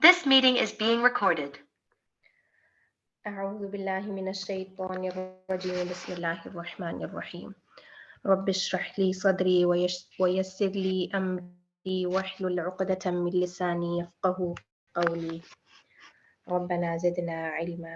This meeting is being recorded. أعوذ بالله من الشيطان الرجيم بسم الله الرحمن الرحيم رب اشرح لي صدري ويسر لي أمري واحلل عقدة من لساني يفقه قولي ربنا زدنا علما.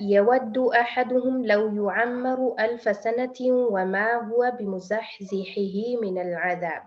يود أحدهم لو يعمر ألف سنة وما هو بمزحزحه من العذاب.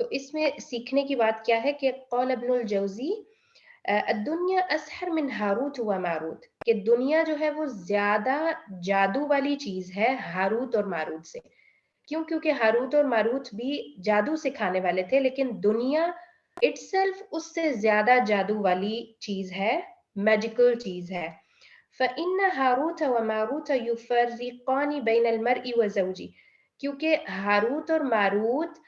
تو اس میں سیکھنے کی بات کیا ہے کہ قول ابن الجوزی الدنیا اسحر من ہاروت و ماروت، کہ دنیا جو ہے وہ زیادہ جادو والی چیز ہے ہاروت اور ماروت سے. کیونکہ ہاروت اور ماروت بھی جادو سکھانے والے تھے، لیکن دنیا اٹ سیلف اس سے زیادہ جادو والی چیز ہے، میجیکل چیز ہے. فَإِنَّ هَارُوتَ وَمَارُوتَ يُفَرِّقَانِ بَيْنَ الْمَرْءِ وَزَوْجِهِ، کیونکہ ہاروت اور ماروت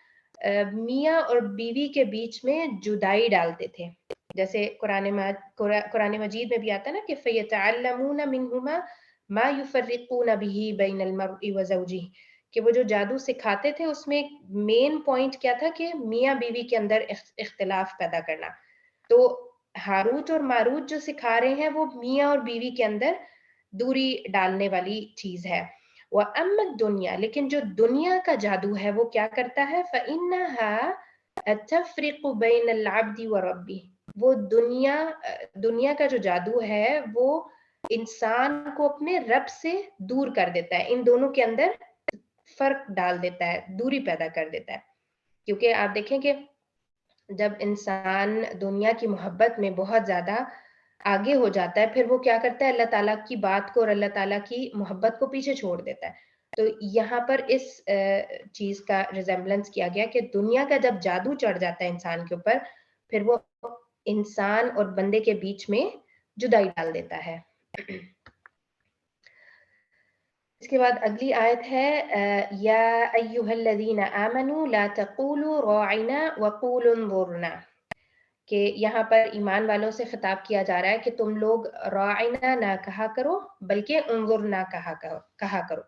میاں اور بیوی کے بیچ میں جدائی ڈالتے تھے. جیسے قرآن مجید میں بھی آتا ہے نا کہ فَيَتَعَلَّمُونَ مِنْهُمَا مَا يُفَرِّقُونَ بِهِ بَيْنَ الْمَرْءِ وَزَوْجِهِ، کہ وہ جو جادو سکھاتے تھے اس میں مین پوائنٹ کیا تھا کہ میاں بیوی کے اندر اختلاف پیدا کرنا. تو ہاروت اور ماروت جو سکھا رہے ہیں وہ میاں اور بیوی کے اندر دوری ڈالنے والی چیز ہے. وَأَمَّا الدُّنْيَا، لیکن جو دنیا کا جادو ہے وہ کیا کرتا ہے، فَإِنَّهَا تَفْرِقُ بَيْنَ الْعَبْدِ وَرَبِّهِ، وہ دنیا کا جو جادو ہے وہ انسان کو اپنے رب سے دور کر دیتا ہے، ان دونوں کے اندر فرق ڈال دیتا ہے، دوری پیدا کر دیتا ہے. کیونکہ آپ دیکھیں کہ جب انسان دنیا کی محبت میں بہت زیادہ آگے ہو جاتا ہے، پھر وہ کیا کرتا ہے، اللہ تعالیٰ کی بات کو اور اللہ تعالیٰ کی محبت کو پیچھے چھوڑ دیتا ہے. تو یہاں پر اس چیز کا ریزمبلنس کیا گیا کہ دنیا کا جب جادو چڑھ جاتا ہے انسان کے اوپر، پھر وہ انسان اور بندے کے بیچ میں جدائی ڈال دیتا ہے. اس کے بعد اگلی آیت ہے یا ایھا الذین آمنوا لا تقولوا راعنا وقولوا انظرنا، کہ یہاں پر ایمان والوں سے خطاب کیا جا رہا ہے کہ تم لوگ راعنا نہ کہا کرو بلکہ انظرنا کہا کرو.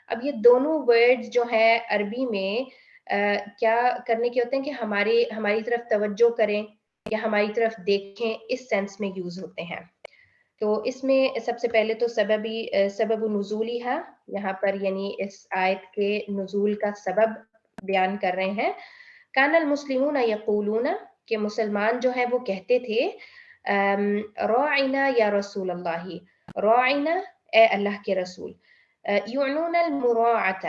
اب یہ دونوں ورڈز جو ہیں عربی میں کیا کرنے کے ہوتے ہیں کہ ہماری طرف توجہ کریں یا ہماری طرف دیکھیں، اس سینس میں یوز ہوتے ہیں. تو اس میں سب سے پہلے تو سبب نزولی ہے یہاں پر، یعنی اس آیت کے نزول کا سبب بیان کر رہے ہیں. کان المسلمون یقولون، کہ مسلمان جو ہیں وہ کہتے تھے راعنا یا رسول اللہ، راعنا اے اللہ کے رسول، یعنون المراعۃ،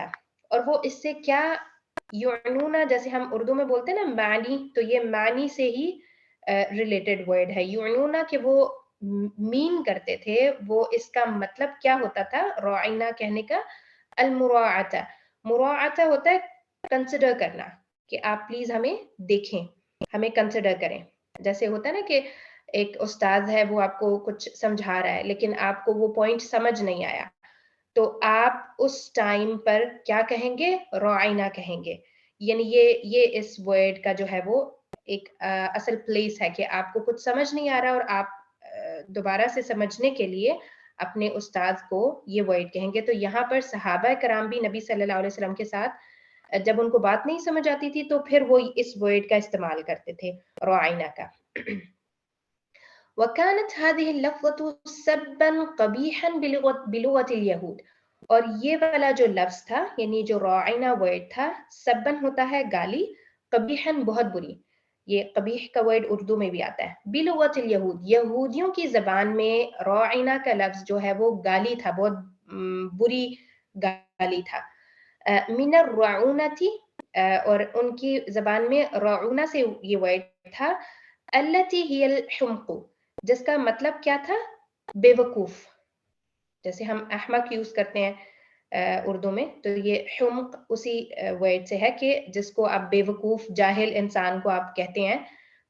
اور وہ اس سے کیا یعنون، جیسے ہم اردو میں بولتے ہیں نا معنی، تو یہ معنی سے ہی ریلیٹڈ ورڈ ہے. یعنون کہ وہ مین کرتے تھے، وہ اس کا مطلب کیا ہوتا تھا راعنا کہنے کا، المراعۃ، مراعۃ ہوتا ہے کنسیڈر کرنا، کہ آپ پلیز ہمیں دیکھیں، ہمیں کنسیڈر کریں. جیسے ہوتا ہے نا کہ ایک استاد ہے، وہ آپ کو کچھ سمجھا رہا ہے لیکن آپ کو وہ پوائنٹ سمجھ نہیں آیا، تو آپ اس ٹائم پر کیا کہیں گے، راعنا کہیں گے. یعنی یہ اس ورڈ کا جو ہے وہ ایک اصل پلیس ہے کہ آپ کو کچھ سمجھ نہیں آ رہا اور آپ دوبارہ سے سمجھنے کے لیے اپنے استاد کو یہ ورڈ کہیں گے. تو یہاں پر صحابہ کرام بھی نبی صلی اللہ علیہ وسلم کے ساتھ جب ان کو بات نہیں سمجھ آتی تھی تو پھر وہ اس ورڈ کا استعمال کرتے تھے، راعنا کا. وَكَانَتْ هَذِهِ اللَّفْظَةُ سَبًّا قَبِيحًا بِلُغَةِ الْيَهُودِ، اور یہ والا جو لفظ تھا، یعنی جو راعنا ورڈ تھا، سبن ہوتا ہے گالی، قبیحًا بہت بری، یہ قبیح کا ورڈ اردو میں بھی آتا ہے. بِلُغَةِ الْيَهُودِ، یہودیوں کی زبان میں راعنا کا لفظ جو ہے وہ گالی تھا، بہت بری گالی تھا. من الرعونة، اور ان کی زبان میں رعونہ سے یہ ورڈ تھا، التي هي الحمق، جس کا مطلب کیا تھا، بے وقوف. جیسے ہم احمق یوز کرتے ہیں اردو میں، تو یہ حمق اسی ورڈ سے ہے کہ جس کو آپ بے وقوف جاہل انسان کو آپ کہتے ہیں.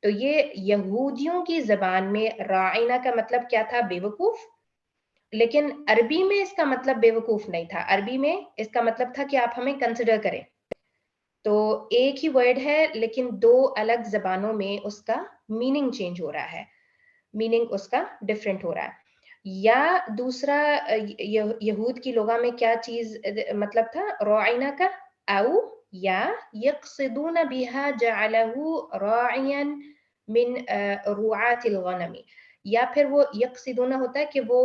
تو یہ یہودیوں کی زبان میں راعنا کا مطلب کیا تھا، بے وقوف. لیکن عربی میں اس کا مطلب بے وقوف نہیں تھا، عربی میں اس کا مطلب تھا کہ آپ ہمیں کنسیڈر کریں. تو ایک ہی ورڈ ہے لیکن دو الگ زبانوں میں اس کا میننگ چینج ہو رہا ہے، میننگ اس کا ڈفرینٹ ہو رہا ہے. یا دوسرا یہود کی لغہ میں کیا چیز مطلب تھا راعنا کا، او یا یقصدون بها جعله راعیا من رعاة الغنم، یا پھر وہ یقصدون ہوتا ہے کہ وہ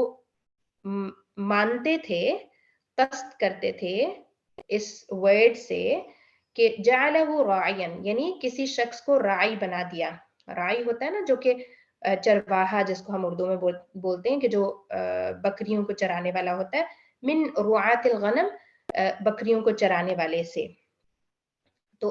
مانتے تھے، قصد کرتے تھے اس ورڈ سے کہ جعلہ راعیا، یعنی کسی شخص کو راعی بنا دیا. راعی ہوتا ہے نا جو کہ چرواہا، جس کو ہم اردو میں بولتے ہیں کہ جو بکریوں کو چرانے والا ہوتا ہے، من رعاة الغنم، بکریوں کو چرانے والے سے. تو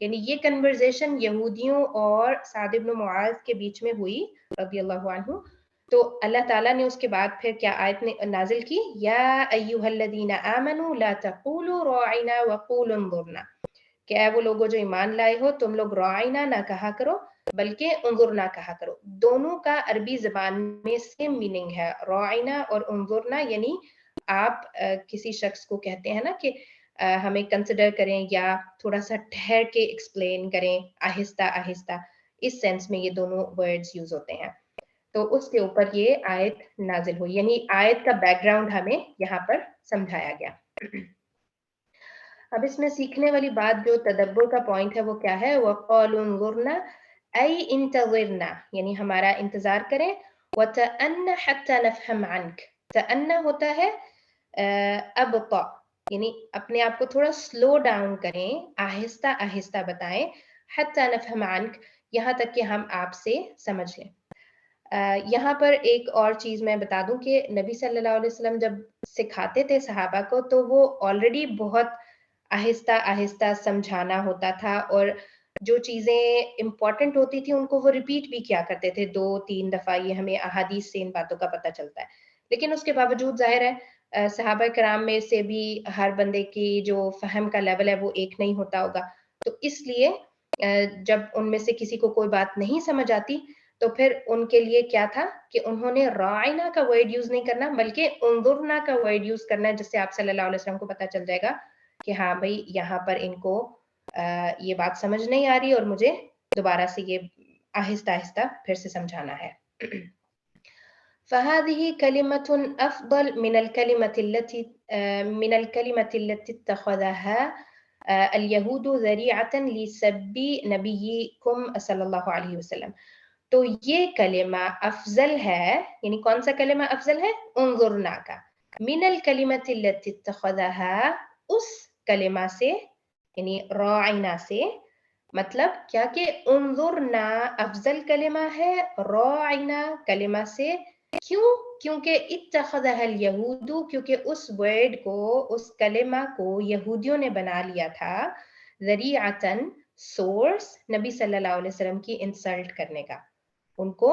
یعنی یہ کنورزیشن یہودیوں اور سعد بن معاذ کے بیچ میں ہوئی رضی اللہ عنہ. تو اللہ تعالیٰ نے اس کے بعد پھر کیا آیت نازل کی, یا ایھا الذین آمنوا لا تقولوا راعنا وقولوا انظرنا, کہ اے وہ لوگوں جو ایمان لائے ہو تم لوگ راعنا نہ کہا کرو بلکہ انظرنا کہا کرو. دونوں کا عربی زبان میں سیم میننگ ہے, راعنا اور انظرنا, یعنی آپ کسی شخص کو کہتے ہیں نا کہ ہمیں کنسیڈر کریں یا تھوڑا سا ٹھہر کے ایکسپلین کریں آہستہ آہستہ, اس سینس میں یہ دونوں ورڈز یوز ہوتے ہیں. تو اس کے اوپر یہ آیت نازل ہوئی, یعنی آیت کا بیک گراؤنڈ ہمیں یہاں پر سمجھایا گیا. اب اس میں سیکھنے والی بات جو تدبر کا پوائنٹ ہے وہ کیا ہے, وَقَالُوا انظُرْنَا اَيْ انتظرنا, یعنی ہمارا انتظار کریں. وَتَأَنَّ حَتَّى نَفْهَمْ عَنْكَ, تَأَنَّ ہوتا ہے ابطأ, یعنی اپنے آپ کو تھوڑا سلو ڈاؤن کریں, آہستہ آہستہ بتائیں. حَتَّى نَفْهَمْ عَنْكَ, یہاں تک کہ ہم آپ سے سمجھ لیں. یہاں پر ایک اور چیز میں بتا دوں کہ نبی صلی اللہ علیہ وسلم جب سکھاتے تھے صحابہ کو تو وہ آلریڈی بہت آہستہ آہستہ سمجھانا ہوتا تھا, اور جو چیزیں امپورٹنٹ ہوتی تھی ان کو وہ ریپیٹ بھی کیا کرتے تھے 2-3 دفعہ. یہ ہمیں احادیث سے ان باتوں کا پتہ چلتا ہے. لیکن اس کے باوجود ظاہر ہے صحابہ کرام میں سے بھی ہر بندے کی جو فہم کا لیول ہے وہ ایک نہیں ہوتا ہوگا, تو اس لیے جب ان میں سے کسی کو کوئی بات نہیں سمجھ آتی تو پھر ان کے لیے کیا تھا کہ انہوں نے راعنا کا ورڈ یوز نہیں کرنا بلکہ انظرنا کا ورڈ یوز کرنا ہے, جس سے آپ صلی اللہ علیہ وسلم کو پتہ چل جائے گا کہ ہاں بھائی یہاں پر ان کو یہ بات سمجھ نہیں آ رہی اور مجھے دوبارہ سے یہ آہستہ آہستہ پھر سے سمجھانا ہے. فَهَذِهِ كَلِمَةٌ أَفْضَلْ من الكلمة التي اتخذها اليهود ذريعة لسب نبيكم صلی اللہ علیہ وسلم. تو یہ کلمہ افضل ہے, یعنی کون سا کلمہ افضل ہے, انظرنا کا, من الکلمۃ التي اتخذها, اس کلمہ سے یعنی راعنا سے. مطلب کیا کہ انظرنا افضل کلمہ ہے راعنا کلمہ سے. کیوں؟ کیونکہ اتخذها اليہود, کیونکہ اس ورڈ کو, اس کلمہ کو یہودیوں نے بنا لیا تھا ذریعتاً, سورس, نبی صلی اللہ علیہ وسلم کی انسلٹ کرنے کا, ان کو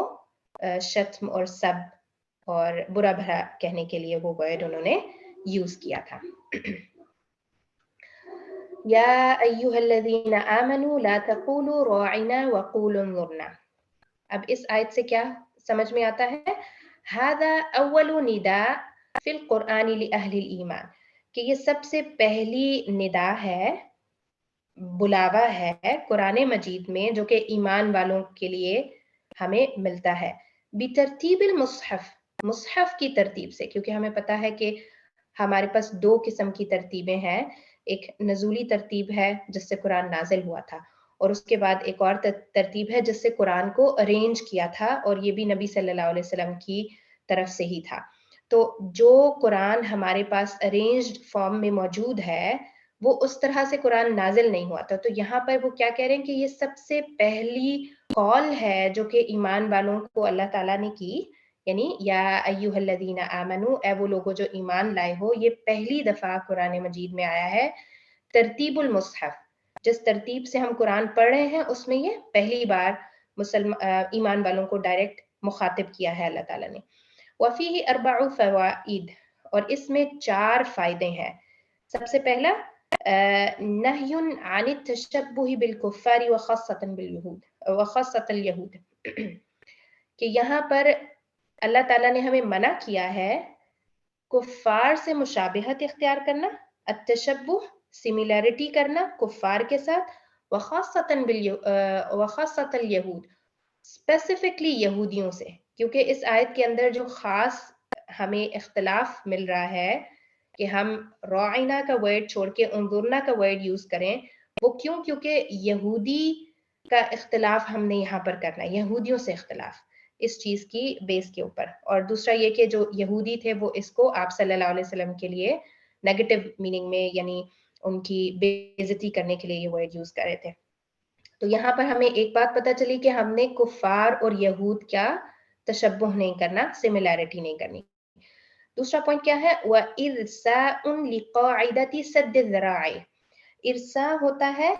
شتم اور سب اور برا بھلا کہنے کے لیے وہ ورڈ انہوں نے یوز کیا تھا. یا ایھا الذین آمنوا لا تقولوا راعنا وقولوا انظرنا. اب اس آیت سے کیا سمجھ میں آتا ہے, ھذا اول نداء فی القرآن لأہل الایمان, کہ یہ سب سے پہلی ندا ہے, بلاوا ہے قرآن مجید میں جو کہ ایمان والوں کے لیے ہمیں ملتا ہے. بترتیب المصحف, مصحف کی ترتیب سے, کیونکہ ہمیں پتا ہے کہ ہمارے پاس 2 قسم کی ترتیبیں ہیں. ایک نزولی ترتیب ہے جس سے قرآن نازل ہوا تھا, اور اس کے بعد ایک اور ترتیب ہے جس سے قرآن کو ارینج کیا تھا, اور یہ بھی نبی صلی اللہ علیہ وسلم کی طرف سے ہی تھا. تو جو قرآن ہمارے پاس ارینجڈ فارم میں موجود ہے وہ اس طرح سے قرآن نازل نہیں ہوا تھا. تو یہاں پر وہ کیا کہہ رہے ہیں کہ یہ سب سے پہلی کال ہے جو کہ ایمان والوں کو اللہ تعالیٰ نے کی, یعنی یا ایھا الذین آمنوا, اے وہ لوگوں جو ایمان لائے ہو. یہ پہلی دفعہ قرآن مجید میں آیا ہے ترتیب المصحف, جس ترتیب سے ہم قرآن پڑھ رہے ہیں اس میں یہ پہلی بار ایمان والوں کو ڈائریکٹ مخاطب کیا ہے اللہ تعالیٰ نے. وفیہ 4 فوائد, اور اس میں 4 فائدے ہیں. سب سے پہلا نہی عن التشبہ بالکفار وخاصۃ الیہود, کہ یہاں پر اللہ تعالیٰ نے ہمیں منع کیا ہے کفار سے مشابہت اختیار کرنا, التشبہ سملیرٹی کرنا کفار کے ساتھ, وخاصۃ الیہود, اسپیسیفکلی یہودیوں سے. کیونکہ اس آیت کے اندر جو خاص ہمیں اختلاف مل رہا ہے کہ ہم راعنا کا ورڈ چھوڑ کے انظرنا کا ورڈ یوز کریں, وہ کیوں؟ کیونکہ یہودی کا اختلاف ہم نے یہاں پر کرنا ہے, یہودیوں سے اختلاف اس چیز کی بیس کے اوپر. اور دوسرا یہ کہ جو یہودی تھے وہ اس کو آپ صلی اللہ علیہ وسلم کے لیے نیگیٹو میننگ میں, یعنی ان کی بے عزتی کرنے کے لیے یہ ورڈ یوز کر رہے تھے. تو یہاں پر ہمیں ایک بات پتہ چلی کہ ہم نے کفار اور یہود کیا تشبہ نہیں کرنا, سملیرٹی نہیں کرنی. دوسرا پوائنٹ کیا ہے, وَإِرْسَاءٌ لِقَاعِدَةِ سَدِّ الذَّرَائِعِ. ارسا ہوتا ہے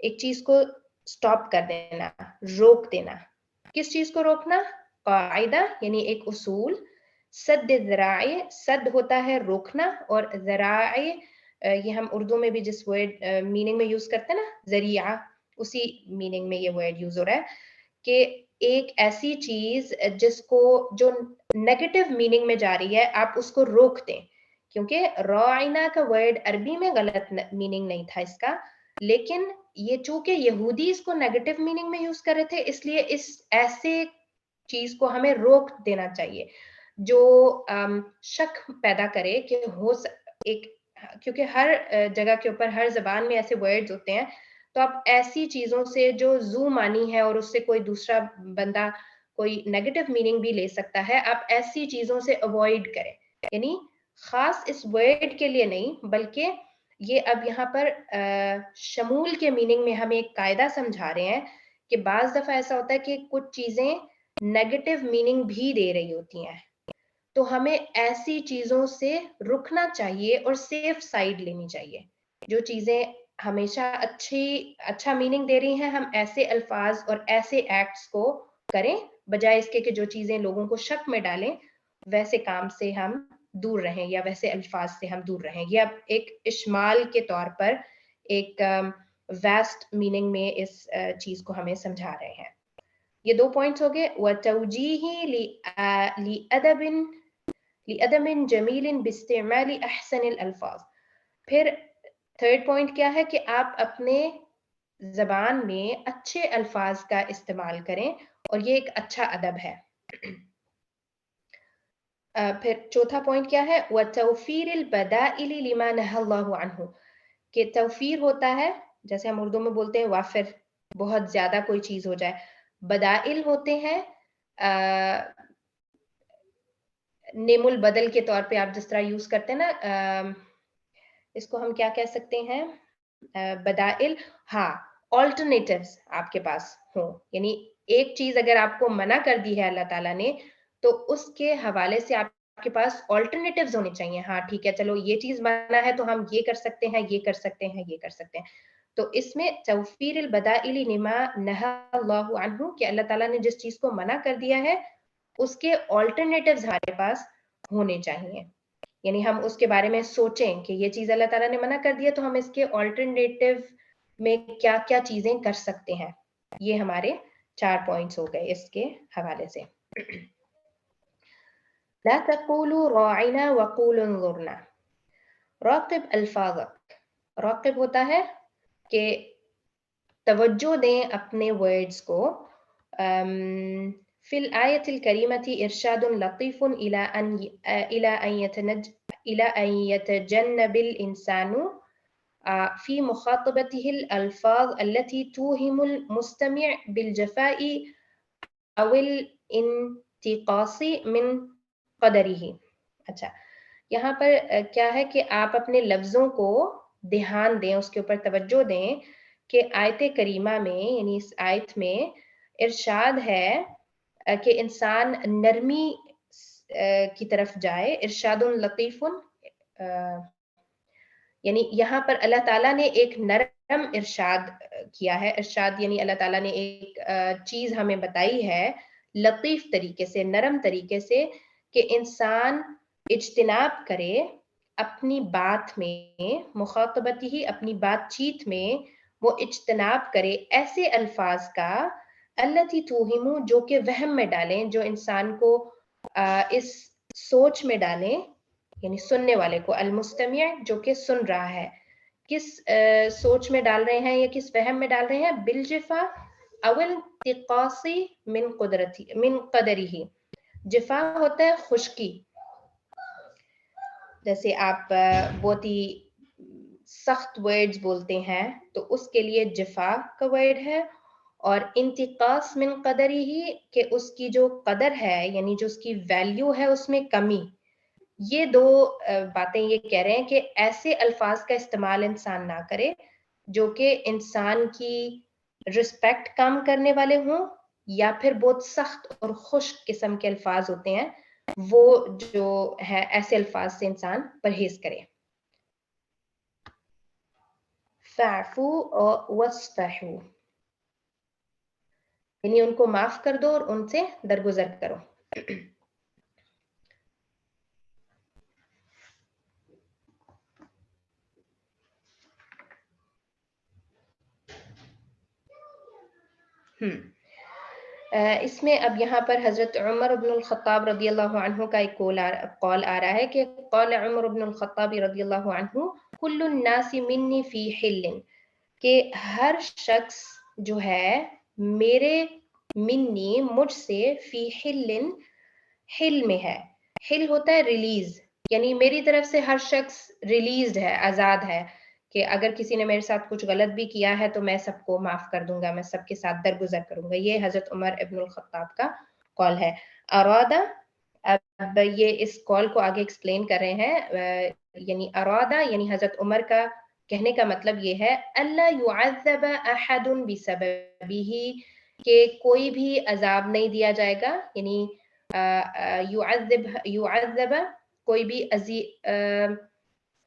ایک چیز کو سٹاپ کر دینا، روک دینا. کس چیز کو روکنا؟ قاعدہ یعنی ایک اصول. سد ذرائع، سد ہوتا ہے روکنا، اور ذرائع یہ ہم اردو میں بھی جس ورڈ میننگ میں یوز کرتے ہیں نا ذریعہ، اسی میننگ میں یہ ورڈ یوز ہو رہا ہے کہ ایک ایسی چیز جس کو جو نیگیٹو میننگ میں جا رہی ہے آپ اس کو روک دیں. کیونکہ راعنا کا ورڈ عربی میں غلط میننگ نہیں تھا اس کا، لیکن یہ چونکہ یہودی اس کو نیگیٹو میننگ میں یوز کر رہے تھے، اس لیے اس ایسے چیز کو ہمیں روک دینا چاہیے جو شک پیدا کرے کہ ہو ایک، کیونکہ ہر جگہ کے اوپر ہر زبان میں ایسے ورڈز ہوتے ہیں، تو آپ ایسی چیزوں سے جو زو مانی ہے اور اس سے کوئی دوسرا بندہ کوئی نیگیٹو میننگ بھی لے سکتا ہے، آپ ایسی چیزوں سے اوائڈ کریں. یعنی خاص اس ورڈ کے لیے نہیں بلکہ یہ اب یہاں پر شمول کے میننگ میں ہمیں ایک قاعدہ سمجھا رہے ہیں کہ بعض دفعہ ایسا ہوتا ہے کہ کچھ چیزیں نیگیٹو میننگ بھی دے رہی ہوتی ہیں، تو ہمیں ایسی چیزوں سے رکنا چاہیے اور سیف سائیڈ لینی چاہیے. جو چیزیں ہمیشہ اچھا میننگ دے رہی ہیں، ہم ایسے الفاظ اور ایسے ایکٹس کو کریں بجائے اس کے کہ جو چیزیں لوگوں کو شک میں ڈالیں، ویسے کام سے ہم دور رہیں یا ویسے الفاظ سے ہم دور رہیں. یہ اب ایک اشمال کے طور پر ایک ویسٹ میننگ میں اس چیز کو ہمیں سمجھا رہے ہیں. یہ 2 پوائنٹس ہو گئے. وَتَوْجِيهِ لِأَدَبٍ جَمِيلٍ بِاسْتِعْمَالِ أَحْسَنِ الْأَلْفَاظ. پھر تھرڈ پوائنٹ کیا ہے کہ آپ اپنے زبان میں اچھے الفاظ کا استعمال کریں، اور یہ ایک اچھا ادب ہے. پھر چوتھا پوائنٹ کیا ہے؟ وَتَوْفِيرِ الْبَدَائِلِ لِمَا نَهَى اللَّهُ عَنْهُ، کہ توفیر ہوتا ہے جیسے ہم اردو میں بولتے ہیں وافر، بہت زیادہ کوئی چیز ہو جائے. بدائل ہوتے ہیں نیم البدل کے طور پہ آپ جس طرح یوز کرتے ہیں نا، اس کو ہم کیا کہہ سکتے ہیں؟ بدائل، ہاں آلٹرنیٹیوز آپ کے پاس ہوں. یعنی ایک چیز اگر آپ کو منع کر دی ہے اللہ تعالیٰ نے، تو اس کے حوالے سے آپ کے پاس آلٹرنیٹیوز ہونے چاہیے. ہاں ٹھیک ہے، چلو یہ چیز منع ہے تو ہم یہ کر سکتے ہیں، یہ کر سکتے ہیں، یہ کر سکتے ہیں. تو اس میں توفیر البدائل لما نہى اللہ عنہ، کہ اللہ تعالیٰ نے جس چیز کو منع کر دیا ہے اس کے آلٹرنیٹیوز ہمارے پاس ہونے چاہیے. یعنی ہم اس کے بارے میں سوچیں کہ یہ چیز اللہ تعالیٰ نے منع کر دیا تو ہم اس کے آلٹرنیٹیو میں کیا کیا چیزیں کر سکتے ہیں. یہ ہمارے 4 پوائنٹس ہو گئے اس کے حوالے سے. لا تقولوا راعنا وقولوا انظرنا. راقب الفاظک، راقب ہوتا ہے کہ توجہ دیں اپنے ورڈز کو. فی الآیت الکریمۃ ارشاد لطیف إلى أن يتجنب الإنسان في مخاطبته الألفاظ التي توهم المستمع بالجفاء أو الانتقاص من قدره. اچھا، یہاں پر کیا ہے کہ آپ اپنے لفظوں کو دھیان دیں، اس کے اوپر توجہ دیں کہ آیت کریمہ میں یعنی اس آیت میں ارشاد ہے کہ انسان نرمی کی طرف جائے. ارشاد لطیف، یعنی یہاں پر اللہ تعالیٰ نے ایک نرم ارشاد کیا ہے. ارشاد یعنی اللہ تعالیٰ نے ایک چیز ہمیں بتائی ہے لطیف طریقے سے، نرم طریقے سے، کہ انسان اجتناب کرے اپنی بات میں، مخاطبت ہی اپنی بات چیت میں وہ اجتناب کرے ایسے الفاظ کا التی توہمو، جو کہ وہم میں ڈالیں، جو انسان کو اس سوچ میں ڈالیں، یعنی سننے والے کو، المستمع جو کہ سن رہا ہے، کس سوچ میں ڈال رہے ہیں یا کس وہم میں ڈال رہے ہیں؟ بالجفا او الانتقاص من قدرہ. جفا ہوتا ہے خشکی، جیسے آپ بہت ہی سخت ورڈز بولتے ہیں تو اس کے لیے جفا کا ورڈ ہے. اور انتقاص من قدرہ، کہ اس کی جو قدر ہے یعنی جو اس کی ویلیو ہے اس میں کمی. یہ 2 باتیں یہ کہہ رہے ہیں کہ ایسے الفاظ کا استعمال انسان نہ کرے جو کہ انسان کی رسپیکٹ کم کرنے والے ہوں، یا پھر بہت سخت اور خشک قسم کے الفاظ ہوتے ہیں، وہ جو ہے ایسے الفاظ سے انسان پرہیز کرے. فَاعْفُوا وَاصْفَحُوا، یعنی ان کو معاف کر دو اور ان سے درگزر کرو. اس میں اب یہاں پر حضرت عمر بن الخطاب رضی اللہ عنہ کا ایک قول آ رہا ہے کہ قال عمر بن الخطاب رضی اللہ عنہ کل الناس منی فی حل، کہ ہر شخص جو ہے میرے منی مجھ سے فی حل، حل میں ہے. حل ہوتا ہے ریلیز، یعنی میری طرف سے ہر شخص ریلیزڈ ہے، آزاد ہے، کہ اگر کسی نے میرے ساتھ کچھ غلط بھی کیا ہے تو میں سب کو معاف کر دوں گا، میں سب کے ساتھ درگزر کروں گا. یہ حضرت عمر ابن الخطاب کا قول ہے. ارادہ، اب یہ اس قول کو آگے ایکسپلین کر رہے ہیں، یعنی ارادہ یعنی حضرت عمر کا کہنے کا مطلب یہ ہے اللہ يعذب احد بسببہ، کہ کوئی بھی عذاب نہیں دیا جائے گا، یعنی يعذب کوئی بھی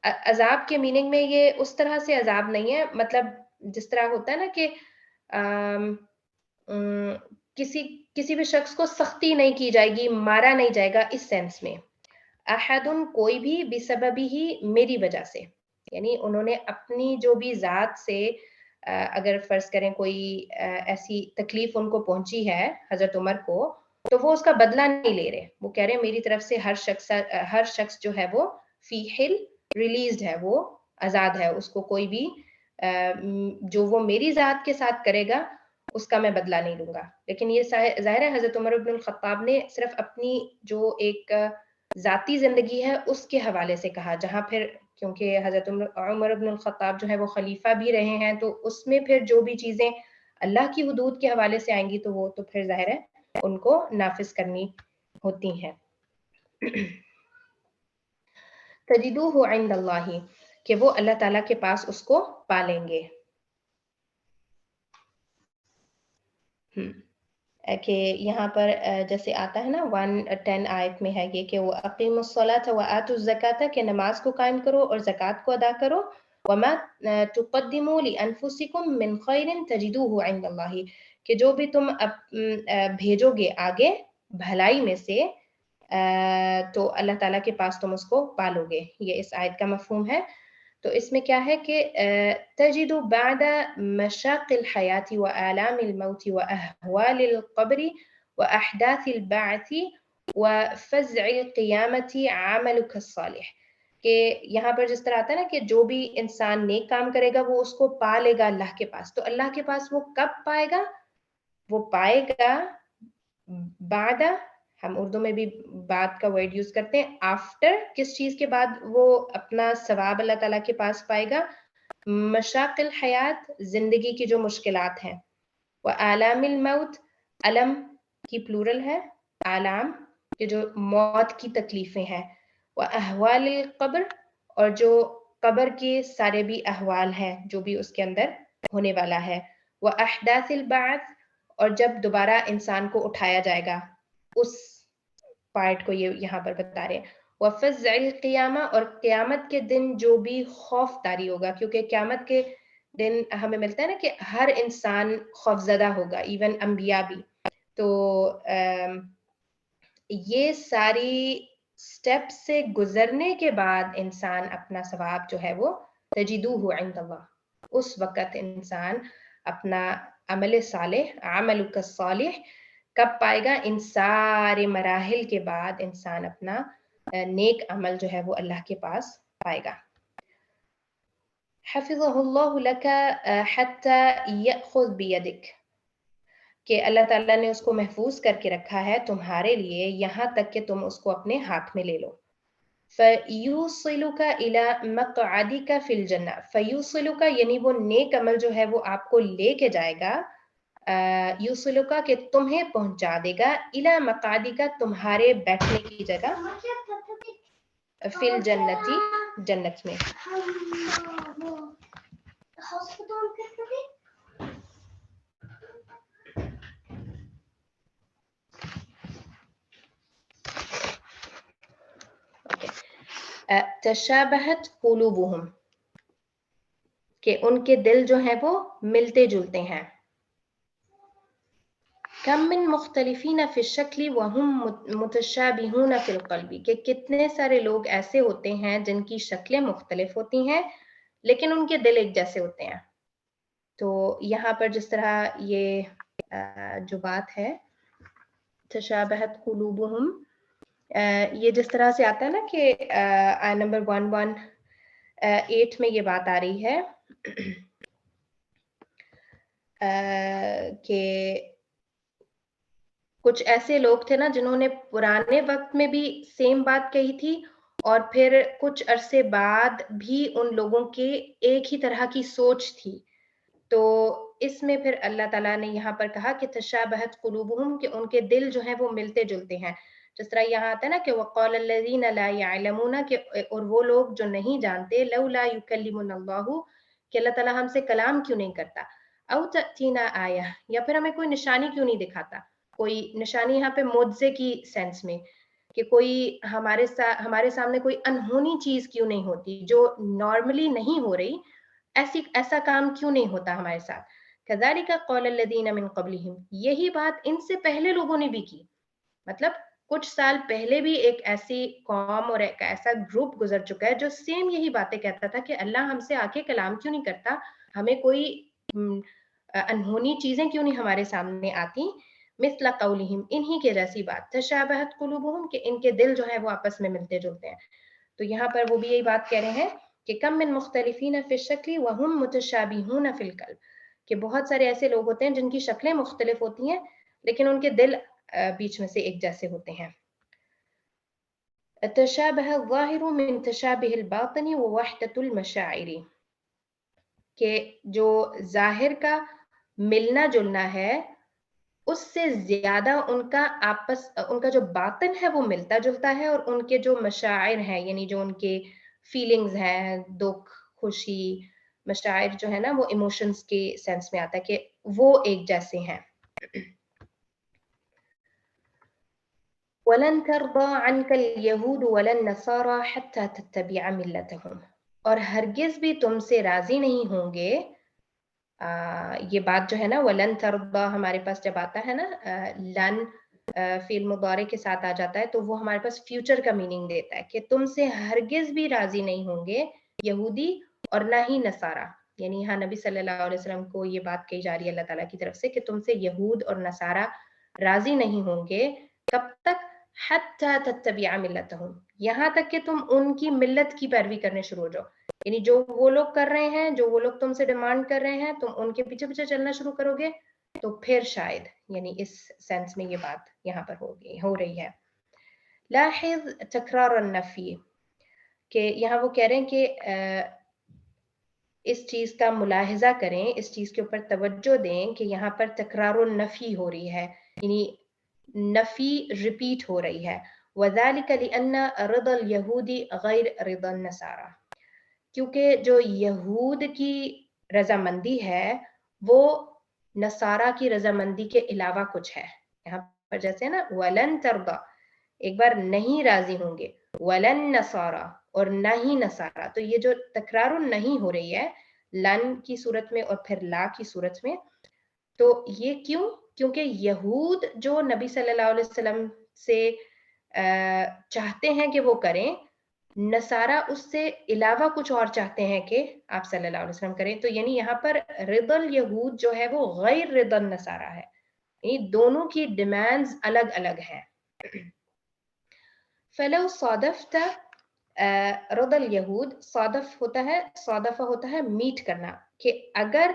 عذاب کے میننگ میں یہ اس طرح سے عذاب نہیں ہے، مطلب جس طرح ہوتا ہے نا کہ کسی بھی شخص کو سختی نہیں کی جائے گی، مارا نہیں جائے گا، اس سینس میں. احد کوئی بھی، بسببی ہی میری وجہ سے، یعنی انہوں نے اپنی جو بھی ذات سے اگر فرض کریں کوئی ایسی تکلیف ان کو پہنچی ہے حضرت عمر کو، تو وہ اس کا بدلہ نہیں لے رہے، وہ کہہ رہے ہیں میری طرف سے ہر شخص جو ہے وہ فی حل ریلیزڈ ہے، وہ آزاد ہے، اس کو کوئی بھی جو وہ میری ذات کے ساتھ کرے گا اس کا میں بدلہ نہیں لوں گا. لیکن یہ ظاہر ہے حضرت عمر بن الخطاب نے صرف اپنی جو ایک ذاتی زندگی ہے اس کے حوالے سے کہا، جہاں پھر کیونکہ حضرت عمر بن الخطاب جو ہے وہ خلیفہ بھی رہے ہیں، تو اس میں پھر جو بھی چیزیں اللہ کی حدود کے حوالے سے آئیں گی تو وہ تو پھر ظاہر ہے ان کو نافذ کرنی ہوتی ہیں. تجدوہ عند اللہ، کہ وہ اللہ تعالیٰ کے پاس اس کو پالیں گے. کہ یہاں پر جیسے آتا ہے نا 110 آیت میں ہے یہ کہ وَأَقِيمُوا الصَّلَاةَ وَآتُوا الزَّكَاةَ، کہ نماز کو قائم کرو اور زکوٰۃ کو ادا کرو. وَمَا تُقَدِّمُوا لِأَنفُسِكُم مِّن خَيْرٍ تَجِدُوهُ عِندَ اللَّهِ، کہ جو بھی تم بھیجو گے آگے بھلائی میں سے تو اللہ تعالیٰ کے پاس تم اس کو پالو گے. یہ اس آیت کا مفہوم ہے. تو اس میں کیا ہے کہ تجد بعد مشاق الحیات وآلام الموت وأہوال القبر وأحداث البعث وفزع القیامت عملک الصالح، کہ یہاں پر جس طرح آتا ہے نا کہ جو بھی انسان نیک کام کرے گا وہ اس کو پا لے گا اللہ کے پاس. تو اللہ کے پاس وہ کب پائے گا؟ وہ پائے گا بعد، ہم اردو میں بھی بعد کا ورڈ یوز کرتے ہیں، آفٹر کس چیز کے بعد وہ اپنا ثواب اللہ تعالیٰ کے پاس پائے گا؟ مشاق الحیات، زندگی کی جو مشکلات ہیں، وآلام الموت، علم کی پلورل ہے، آلام کہ جو موت کی تکلیفیں ہیں، واحوال القبر، اور جو قبر کے سارے بھی احوال ہیں جو بھی اس کے اندر ہونے والا ہے، واحداث البعث، اور جب دوبارہ انسان کو اٹھایا جائے گا، اس پارٹ کو یہ یہاں پر بتا رہے ہیں. وفزع القیامہ، اور قیامت کے دن جو بھی خوف طاری ہوگا، کیونکہ قیامت کے دن ہمیں ملتا ہے نا کہ ہر انسان خوفزدہ ہوگا، ایون انبیاء بھی. تو یہ ساری سٹیپ سے گزرنے کے بعد انسان اپنا ثواب جو ہے وہ تجدوہ عند اللہ، اس وقت انسان اپنا عمل صالح، عملک الصالح کب پائے گا؟ ان سارے مراحل کے بعد انسان اپنا نیک عمل جو ہے وہ اللہ کے پاس پائے گا. حفظہ اللہ لک حتی یأخذ بیدک، کہ اللہ تعالیٰ نے اس کو محفوظ کر کے رکھا ہے تمہارے لیے یہاں تک کہ تم اس کو اپنے ہاتھ میں لے لو. فَيُوصِلُكَ إِلَى مَقْعَدِكَ فِي الْجَنَّةِ، فَيُوصِلُكَ یعنی وہ نیک عمل جو ہے وہ آپ کو لے کے جائے گا، یوصلُكَ کہ تمہیں پہنچا دے گا، إِلَى مَقْعَدِكَ تمہارے بیٹھنے کی جگہ، فِي الْجَنَّةِ جنت میں. تشابہت قلوبہم، کہ ان کے دل جو ہیں وہ ملتے جلتے ہیں. کم من مختلفین فی الشکل وہم متشابہون فی القلب، کہ کتنے سارے لوگ ایسے ہوتے ہیں جن کی شکلیں مختلف ہوتی ہیں لیکن ان کے دل ایک جیسے ہوتے ہیں. تو یہاں پر جس طرح یہ جو بات ہے تشابہت قلوبہم، یہ جس طرح سے آتا ہے نا کہ آیہ نمبر 118 میں یہ بات آ رہی ہے کہ کچھ ایسے لوگ تھے نا جنہوں نے پرانے وقت میں بھی سیم بات کہی تھی اور پھر کچھ عرصے بعد بھی ان لوگوں کے ایک ہی طرح کی سوچ تھی. تو اس میں پھر اللہ تعالیٰ نے یہاں پر کہا کہ تشابہت قلوبہم، کہ ان کے دل جو ہیں وہ ملتے جلتے ہیں. جس طرح یہاں آتا ہے نا کہ وقال الذین لا یعلمون، کہ اور وہ لوگ جو نہیں جانتے، لولا یکلمنا اللہ، کہ اللہ تعالیٰ ہم سے کلام کیوں نہیں کرتا، او تأتینا آیہ، یا پھر ہمیں کوئی نشانی کیوں نہیں دکھاتا. کوئی نشانی یہاں پہ معجزے کی سینس میں، کہ کوئی ہمارے سامنے کوئی انہونی چیز کیوں نہیں ہوتی جو نارملی نہیں ہو رہی، ایسا کام کیوں نہیں ہوتا ہمارے ساتھ. کذالک قول الذین من قبلہم، یہی بات ان سے پہلے لوگوں نے بھی کی. مطلب کچھ سال پہلے بھی ایک ایسی قوم اور ایک ایسا گروپ گزر چکا ہے جو سیم یہی باتیں کہتا تھا کہ اللہ ہم سے آ کے کلام کیوں نہیں کرتا، ہمیں کوئی انہونی چیزیں کیوں نہیں ہمارے سامنے آتی. مثل قولہم، انہی کے جیسی بات، تشابہت قلوبہم، کہ ان کے دل جو ہیں وہ آپس میں ملتے جلتے ہیں. تو یہاں پر وہ بھی یہی بات کہہ رہے ہیں کہ کم من مختلفین فی الشکل وہم متشابہون فی القلب، کہ بہت سارے ایسے لوگ ہوتے ہیں جن کی شکلیں مختلف ہوتی ہیں لیکن ان کے دل بیچ میں سے ایک جیسے ہوتے ہیں. تشابہ الظاہر من تشابہ الباطن ووحدۃ المشاعر، کہ جو ظاہر کا ملنا جلنا ہے اس سے زیادہ ان کا جو باطن ہے وہ ملتا جلتا ہے، اور ان کے جو مشاعر ہیں یعنی جو ان کے فیلنگز ہیں، دکھ، خوشی، مشاعر جو ہے نا وہ ایموشنز کے سینس میں آتا ہے کہ وہ ایک جیسے ہیں. وَلَن تَرْضَى عَنْكَ الْيَهُودُ وَلَا النَّصَارَى حَتَّى تَتَّبِعَ مِلَّتَهُمْ، اور ہرگز بھی تم سے راضی نہیں ہوں گے. یہ بات جو ہے نا وَلَن تَرْضَى ہمارے پاس جب آتا ہے نا لن فعل مضارع کے ساتھ آ جاتا ہے تو وہ ہمارے پاس فیوچر کا میننگ دیتا ہے کہ تم سے ہرگز بھی راضی نہیں ہوں گے یہودی اور نہ ہی نصارہ. یعنی یہاں نبی صلی اللہ علیہ وسلم کو یہ بات کہی جا رہی ہے اللہ تعالیٰ کی طرف سے کہ تم سے یہود اور نصارہ راضی نہیں ہوں گے. کب تک؟ حتی تتبع ملتہم، یہاں تک کہ تم ان کی ملت کی پیروی کرنے شروع ہو جاؤ. یعنی جو وہ لوگ کر رہے ہیں، جو وہ لوگ تم سے ڈیمانڈ کر رہے ہیں، تم ان کے پیچھے پیچھے چلنا شروع کرو گے تو پھر شاید، یعنی اس سینس میں یہ بات یہاں پر ہو رہی ہے. لاحظ تکرار النفی، کہ یہاں وہ کہہ رہے ہیں کہ اس چیز کا ملاحظہ کریں، اس چیز کے اوپر توجہ دیں کہ یہاں پر تکرار النفی ہو رہی ہے، یعنی نفی ریپیٹ ہو رہی ہے. وَذَلِكَ لِأَنَّ رِضَى الْيَهُودِ غَيْرَ رِضَى النَّصَارَى، کیونکہ جو یہود کی رضامندی ہے وہ نصارہ کی رضامندی کے علاوہ کچھ ہے. یہاں پر جیسے نا وَلَن تَرْضَى، ایک بار نہیں راضی ہوں گے، وَلَن نَصَارَى، اور نہ ہی نصارہ. تو یہ جو تکرار نہیں ہو رہی ہے لن کی صورت میں اور پھر لا کی صورت میں، تو یہ کیوں؟ کیونکہ یہود جو نبی صلی اللہ علیہ وسلم سے چاہتے ہیں کہ وہ کریں، نصارہ اس سے علاوہ کچھ اور چاہتے ہیں کہ آپ صلی اللہ علیہ وسلم کریں. تو یعنی یہاں پر رضا الیہود جو ہے وہ غیر رضا النصارہ ہے، یعنی دونوں کی ڈیمانڈز الگ الگ ہیں. فلو صادفت رضا الیہود، صادف ہوتا ہے میٹ کرنا، کہ اگر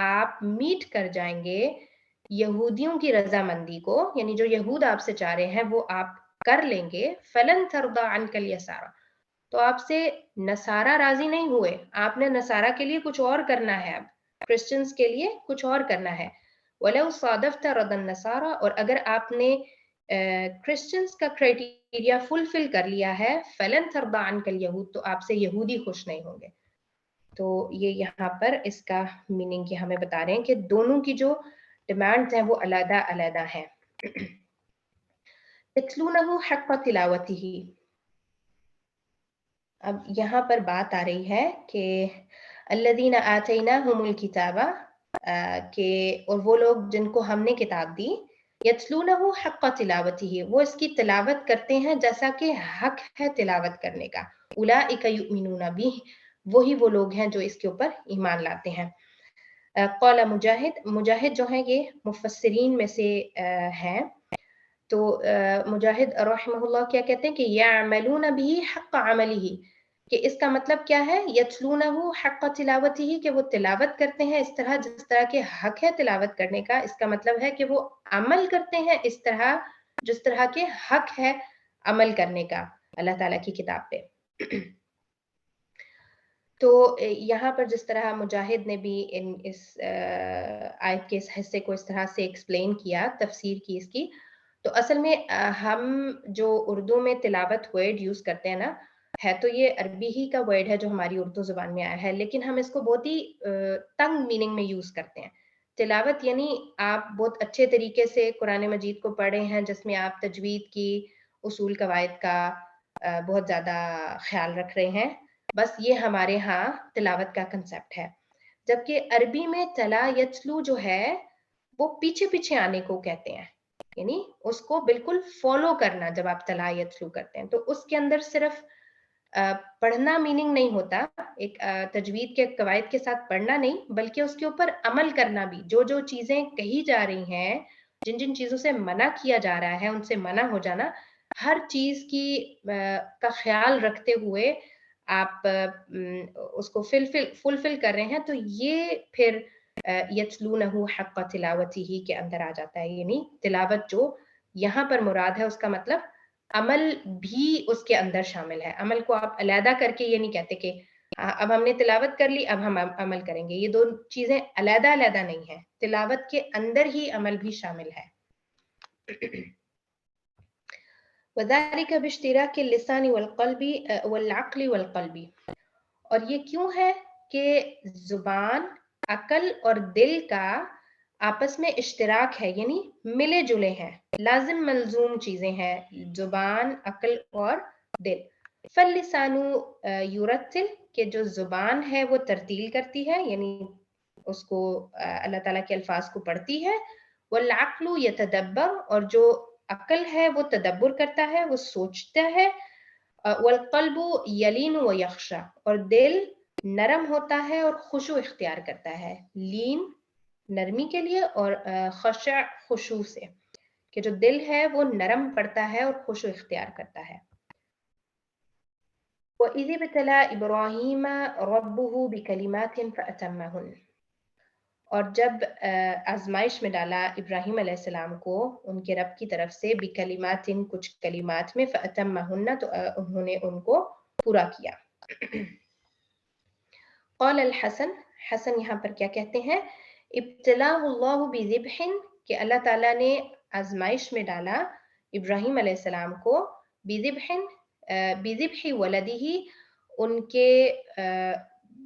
آپ میٹ کر جائیں گے یہودیوں کی رضامندی کو، یعنی جو یہود آپ سے چاہ رہے ہیں وہ آپ کر لیں گے، فلن ترضى عنك اليسارى، تو آپ سے نصارہ راضی نہیں ہوئے، آپ نے نصارہ کے لیے کچھ اور کرنا ہے، اب کرسچنز کے لیے کچھ اور کرنا ہے. وَلَوْ صَادَفْتَ رَضَى النَّصَارَى، اور اگر آپ نے کرسچنز کا کرائٹیریا فلفل کر لیا ہے، فَلَن تَرْضَى عَنْكَ الْيَهُودُ، تو آپ سے یہودی خوش نہیں ہوں گے. تو یہ یہاں پر اس کا میننگ ہمیں بتا رہے ہیں کہ دونوں کی جو ڈیمانڈز ہیں وہ علیحدہ علیحدہ ہیں. يَتْلُونَهُ حَقَّ تِلَاوَتِهِ، اب یہاں پر بات آ رہی ہے کہ الذین آتیناہم الکتاب کہ اور وہ لوگ جن کو ہم نے کتاب دی یتلونہ حق تلاوتہ وہ اس کی تلاوت کرتے ہیں جیسا کہ حق ہے تلاوت کرنے کا اولئک یؤمنون بہ وہی وہ لوگ ہیں جو اس کے اوپر ایمان لاتے ہیں قال مجاہد جو ہیں یہ مفسرین میں سے ہیں تو مجاہد رحمہ اللہ کیا کہتے ہیں کہ یعملون بہ حق عملہ کہ اس کا مطلب کیا ہے یتلونہ حق تلاوتہ کہ وہ تلاوت کرتے ہیں اس طرح جس طرح کے حق ہے تلاوت کرنے کا اس کا مطلب ہے کہ وہ عمل کرتے ہیں اس طرح جس طرح کے حق ہے عمل کرنے کا اللہ تعالیٰ کی کتاب پہ تو یہاں پر جس طرح مجاہد نے بھی اس آیت کے اس حصے کو اس طرح سے ایکسپلین کیا تفسیر کی اس کی تو اصل میں ہم جو اردو میں تلاوت ورڈ یوز کرتے ہیں نا ہے تو یہ عربی ہی کا ورڈ ہے جو ہماری اردو زبان میں آیا ہے لیکن ہم اس کو بہت ہی تنگ میننگ میں یوز کرتے ہیں تلاوت یعنی آپ بہت اچھے طریقے سے قرآن مجید کو پڑھ رہے ہیں جس میں آپ تجوید کی اصول قواعد کا بہت زیادہ خیال رکھ رہے ہیں بس یہ ہمارے ہاں تلاوت کا کنسیپٹ ہے جبکہ عربی میں تلا یتلو جو ہے وہ پیچھے پیچھے آنے کو کہتے ہیں یعنی اس کو بالکل فالو کرنا جب آپ تلا یتلو کرتے ہیں تو اس کے اندر صرف پڑھنا میننگ نہیں ہوتا ایک تجوید کے قواعد کے ساتھ پڑھنا نہیں بلکہ اس کے اوپر عمل کرنا بھی جو چیزیں کہی جا رہی ہیں جن چیزوں سے منع کیا جا رہا ہے ان سے منع ہو جانا ہر چیز کی کا خیال رکھتے ہوئے آپ اس کو فلفل کر رہے ہیں تو یہ پھر یتلونہ حق تلاوتہ کے اندر آ جاتا ہے یعنی تلاوت جو یہاں پر مراد ہے اس کا مطلب عمل بھی اس کے اندر شامل ہے عمل کو آپ علیحدہ کر کے یہ نہیں کہتے کہ اب ہم نے تلاوت کر لی اب ہم عمل کریں گے یہ دو چیزیں علیحدہ نہیں ہیں تلاوت کے اندر ہی عمل بھی شامل ہے وذلك باشتراك اللسان والقلب والعقل والقلب اور یہ کیوں ہے کہ زبان عقل اور دل کا آپس میں اشتراک ہے یعنی ملے جلے ہیں لازم ملزوم چیزیں ہیں زبان عقل اور دل فاللسان یرتل کہ جو زبان ہے وہ ترتیل کرتی ہے یعنی اس کو اللہ تعالیٰ کے الفاظ کو پڑھتی ہے والعقل یتدبر اور جو عقل ہے وہ تدبر کرتا ہے وہ سوچتا ہے والقلب یلین و یخشا اور دل نرم ہوتا ہے اور خشوع اختیار کرتا ہے لین نرمی کے لیے اور خشع خشوع سے کہ جو دل ہے وہ نرم پڑتا ہے اور خشوع اختیار کرتا ہے وَإِذِ ابْتَلَىٰ إِبْرَاهِيمَ رَبُّهُ بِكَلِمَاتٍ فَأَتَمَّهُنَّ اور جب آزمائش میں ڈالا ابراہیم علیہ السلام کو ان کے رب کی طرف سے بکلمات کچھ کلمات میں فأتمہن تو انہوں نے ان کو پورا کیا قال الحسن حسن یہاں پر کیا کہتے ہیں ابتلاہ اللہ بذبح کہ اللہ تعالیٰ نے آزمائش میں ڈالا ابراہیم علیہ السلام کو بذبح ولدہ ان کے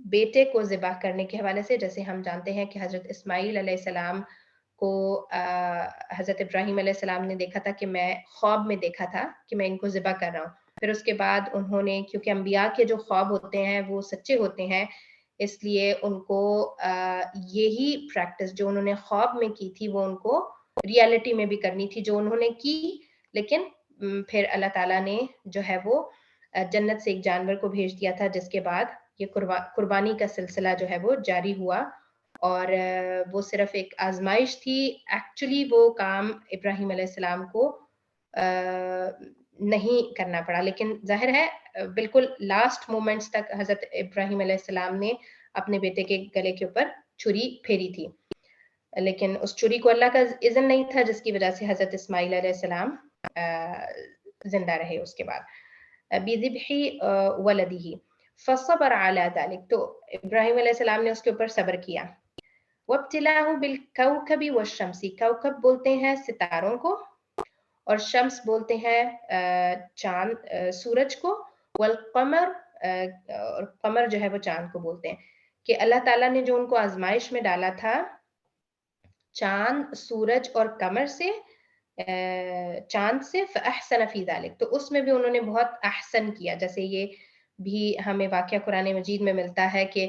بیٹے کو ذبح کرنے کے حوالے سے جیسے ہم جانتے ہیں کہ حضرت اسماعیل علیہ السلام کو حضرت ابراہیم علیہ السلام نے دیکھا تھا کہ میں خواب میں دیکھا تھا کہ میں ان کو ذبح کر رہا ہوں پھر اس کے بعد انہوں نے کیونکہ انبیاء کے جو خواب ہوتے ہیں وہ سچے ہوتے ہیں اس لیے ان کو یہی پریکٹس جو انہوں نے خواب میں کی تھی وہ ان کو ریالٹی میں بھی کرنی تھی جو انہوں نے کی لیکن پھر اللہ تعالیٰ نے جو ہے وہ جنت سے ایک جانور کو بھیج دیا تھا جس کے بعد یہ قربانی کا سلسلہ جو ہے وہ جاری ہوا اور وہ صرف ایک آزمائش تھی ایکچولی وہ کام ابراہیم علیہ السلام کو نہیں کرنا پڑا لیکن ظاہر ہے بالکل لاسٹ مومنٹس تک حضرت ابراہیم علیہ السلام نے اپنے بیٹے کے گلے کے اوپر چھری پھیری تھی لیکن اس چھری کو اللہ کا اذن نہیں تھا جس کی وجہ سے حضرت اسماعیل علیہ السلام زندہ رہے اس کے بعد بذبح ولدہ فصبر علی ذلک تو ابراہیم علیہ السلام نے اس کے اوپر صبر کیا وابتلاہ بالکوكب والشمس کوكب بولتے ہیں ستاروں کو اور شمس بولتے ہیں چاند سورج کو والقمر اور قمر جو ہے وہ چاند کو بولتے ہیں کہ اللہ تعالیٰ نے جو ان کو آزمائش میں ڈالا تھا چاند سورج اور قمر سے چاند سے فاحسن فی ذلک تو اس میں بھی انہوں نے بہت احسن کیا جیسے یہ بھی ہمیں واقعہ قرآن مجید میں ملتا ہے کہ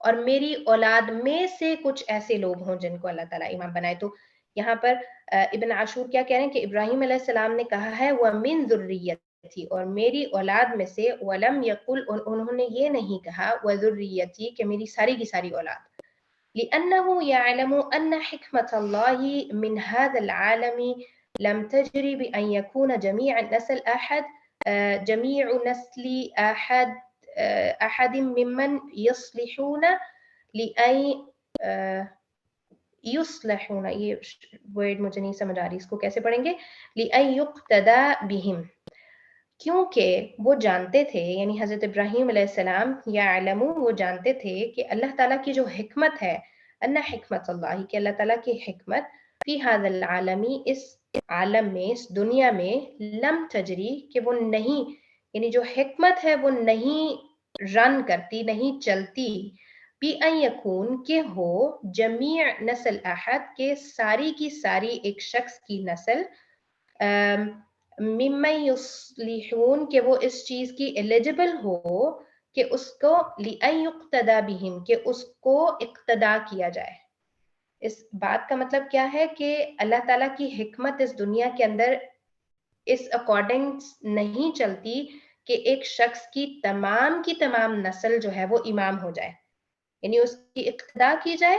اور میری اولاد میں سے کچھ ایسے لوگ ہوں جن کو اللہ تعالیٰ امام بنائے. تو یہاں پر ابن عاشور کیا کہہ رہے ہیں کہ ابراہیم علیہ السلام نے کہا ہے وَمِن ذُرِّيَّتِي اور میری اولاد میں سے, وَلَمْ يَقُلْ انہوں نے یہ نہیں کہا وَذُرِّيَّتِي کہ میری ساری کی ساری اولاد, لِأَنَّهُ يَعْلَمُ أَنَّ حِكْمَةَ اللَّهِ مِنْ هَذَا الْعَالَمِ لَمْ تَجْرِ بِأَنْ يَكُونَ جَمِيعَ نَسْلِ أحد ممن يصلحون لأن یصلحون, یہ ورڈ مجھے نہیں سمجھ آ رہی, اس کو کیسے پڑھیں گے, لأن يقتدى بهم, کیونکہ وہ جانتے تھے, یعنی حضرت ابراہیم علیہ السلام یعلم وہ جانتے تھے کہ اللہ تعالیٰ کی جو حکمت ہے, ان حکمت اللہ کہ اللہ تعالیٰ کی حکمت فی هذا العالم اس عالم میں, اس دنیا میں, لم تجری کہ وہ نہیں, یعنی جو حکمت ہے وہ نہیں رن کرتی, نہیں چلتی, بی ان یکون کہ ہو, جمیع نسل احد کے ساری کی ساری ایک شخص کی نسل, ممن یصلحون کہ وہ اس چیز کی ایلیجبل ہو کہ اس کو لأن یقتدى بہم کہ اس کو اقتدا کیا جائے. اس بات کا مطلب کیا ہے کہ اللہ تعالیٰ کی حکمت اس دنیا کے اندر اس اکارڈنگ نہیں چلتی کہ ایک شخص کی تمام نسل جو ہے وہ امام ہو جائے, یعنی اس کی اقتدا کی جائے.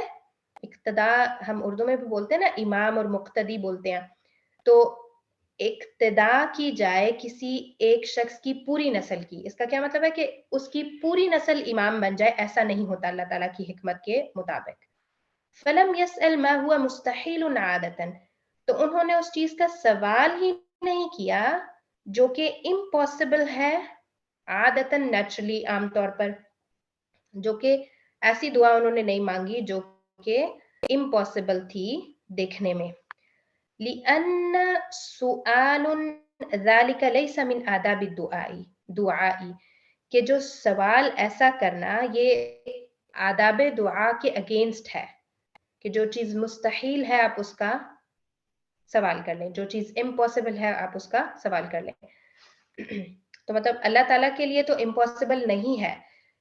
اقتدا ہم اردو میں بھی بولتے ہیں نا, امام اور مقتدی بولتے ہیں, تو اقتدا کی جائے کسی ایک شخص کی پوری نسل کی, اس کا کیا مطلب ہے کہ اس کی پوری نسل امام بن جائے, ایسا نہیں ہوتا اللہ تعالیٰ کی حکمت کے مطابق. فلم يسأل ما هو مستحیل عادتاً تو انہوں نے اس چیز کا سوال ہی نہیں کیا جو کہ امپاسبل ہے عادتاً نیچرلی عام طور پر, جو کہ ایسی دعا انہوں نے نہیں مانگی جو کہ امپاسبل تھی دیکھنے میں. لأن سؤال ذلك ليس من آداب الدعاء کہ جو سوال ایسا کرنا یہ آداب دعا کے اگینسٹ ہے, کہ جو چیز مستحیل ہے آپ اس کا سوال کر لیں, جو چیز امپاسبل ہے آپ اس کا سوال کر لیں. تو مطلب اللہ تعالیٰ کے لیے تو امپاسبل نہیں ہے,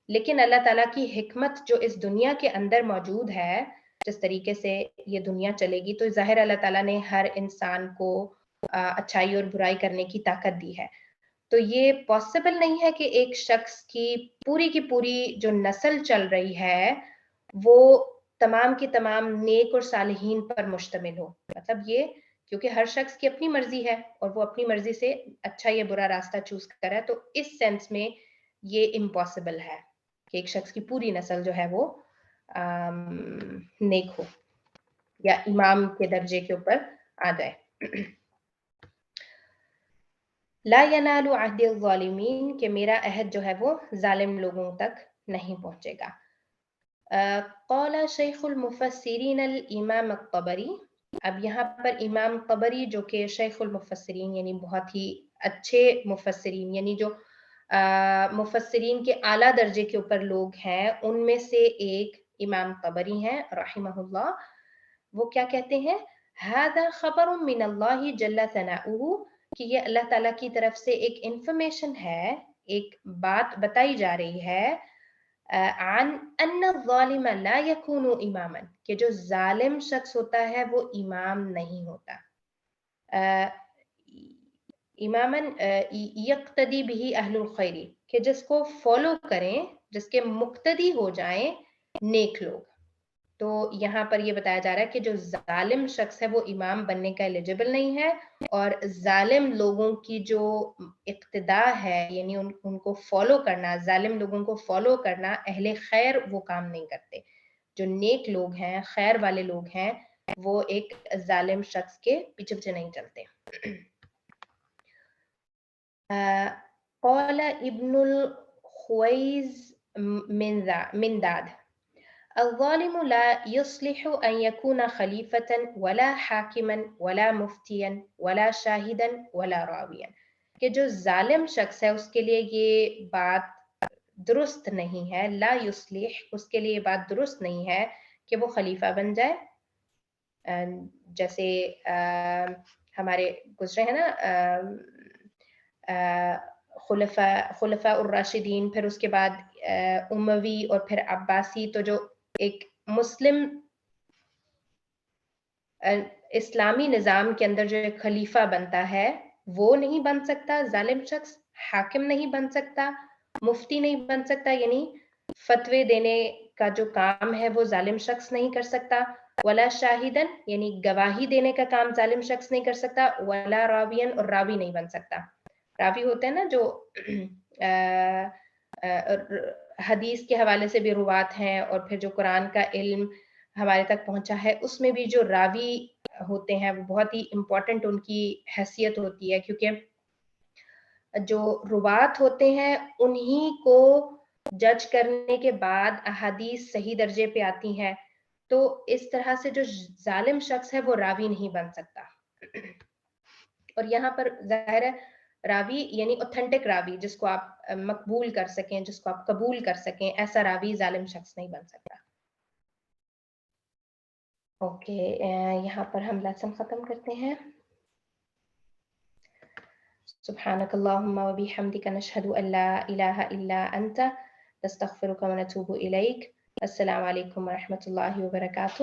لیکن اللہ تعالیٰ کی حکمت جو اس دنیا کے اندر موجود ہے, جس طریقے سے یہ دنیا چلے گی, تو ظاہر اللہ تعالیٰ نے ہر انسان کو اچھائی اور برائی کرنے کی طاقت دی ہے. تو یہ پاسبل نہیں ہے کہ ایک شخص کی پوری جو نسل چل رہی ہے وہ تمام کی تمام نیک اور صالحین پر مشتمل ہو. مطلب یہ کیونکہ ہر شخص کی اپنی مرضی ہے اور وہ اپنی مرضی سے اچھا یا برا راستہ چوز کر رہا ہے, تو اس سینس میں یہ امپاسبل ہے کہ ایک شخص کی پوری نسل جو ہے وہ نیک ہو یا امام کے درجے کے اوپر آ جائے. لا ینال عہد الظالمین کہ میرا عہد جو ہے وہ ظالم لوگوں تک نہیں پہنچے گا. قال شیخ المفسرین الامام الطبری, اب یہاں پر امام طبری جو کہ شیخ المفسرین یعنی بہت ہی اچھے مفسرین, یعنی جو مفسرین کے اعلیٰ درجے کے اوپر لوگ ہیں, ان میں سے ایک امام طبری ہیں رحمہ اللہ. وہ کیا کہتے ہیں, هذا خبر من اللہ جل ثناؤہ کہ یہ اللہ تعالیٰ کی طرف سے ایک انفارمیشن ہے, ایک بات بتائی جا رہی ہے, عن ان الظالم لا يكون اماما کہ جو ظالم شخص ہوتا ہے وہ امام نہیں ہوتا. اماما یقتدی به اہل الخیر کہ جس کو فالو کریں, جس کے مقتدی ہو جائیں نیک لوگ. تو یہاں پر یہ بتایا جا رہا ہے کہ جو ظالم شخص ہے وہ امام بننے کا ایلیجبل نہیں ہے, اور ظالم لوگوں کی جو اقتدا ہے یعنی ان کو فالو کرنا, ظالم لوگوں کو فالو کرنا, اہل خیر وہ کام نہیں کرتے. جو نیک لوگ ہیں, خیر والے لوگ ہیں, وہ ایک ظالم شخص کے پیچھے نہیں چلتے. قال ابن الخویز من داد الظالم لا يصلح أن يكون خليفة ولا حاكما ولا مفتيا ولا شاهدا ولا راويا کہ جو ظالم شخص ہے اس کے لیے یہ بات درست نہیں ہے, لا يصلح اس کے لیے یہ بات درست نہیں ہے کہ وہ خلیفہ بن جائے. جیسے ہمارے گزرے ہیں نا خلفاء الراشدین, پھر اس کے بعد اموی اور پھر عباسی، تو جو ایک مسلم اسلامی نظام کے اندر جو ایک خلیفہ بنتا ہے وہ نہیں بن سکتا، ظالم شخص حاکم نہیں بن سکتا، مفتی نہیں بن سکتا، یعنی فتوے دینے کا جو کام ہے وہ ظالم شخص نہیں کر سکتا، ولا شاہدن یعنی گواہی دینے کا کام ظالم شخص نہیں کر سکتا، ولا راوین اور راوی نہیں بن سکتا۔ راوی ہوتے ہیں نا جو حدیث کے حوالے سے بھی روات ہیں، اور پھر جو قرآن کا علم ہمارے تک پہنچا ہے اس میں بھی جو راوی ہوتے ہیں وہ بہت ہی امپورٹنٹ ان کی حیثیت ہوتی ہے، کیونکہ جو روات ہوتے ہیں انہی کو جج کرنے کے بعد احادیث صحیح درجے پہ آتی ہیں، تو اس طرح سے جو ظالم شخص ہے وہ راوی نہیں بن سکتا۔ اور یہاں پر ظاہر ہے راوی یعنی اوتھینٹک راوی، جس کو آپ مقبول کر سکیں، جس کو آپ قبول کر سکیں، ایسا راوی ظالم شخص نہیں بن سکتا۔ اوکے، یہاں پر ہم لیسن ختم کرتے ہیں۔ سبحانک اللہم و بحمدک نشہد ان لا الہ الا انت نستغفرک و نتوب الیک۔ السلام علیکم ورحمۃ اللہ وبرکاتہ۔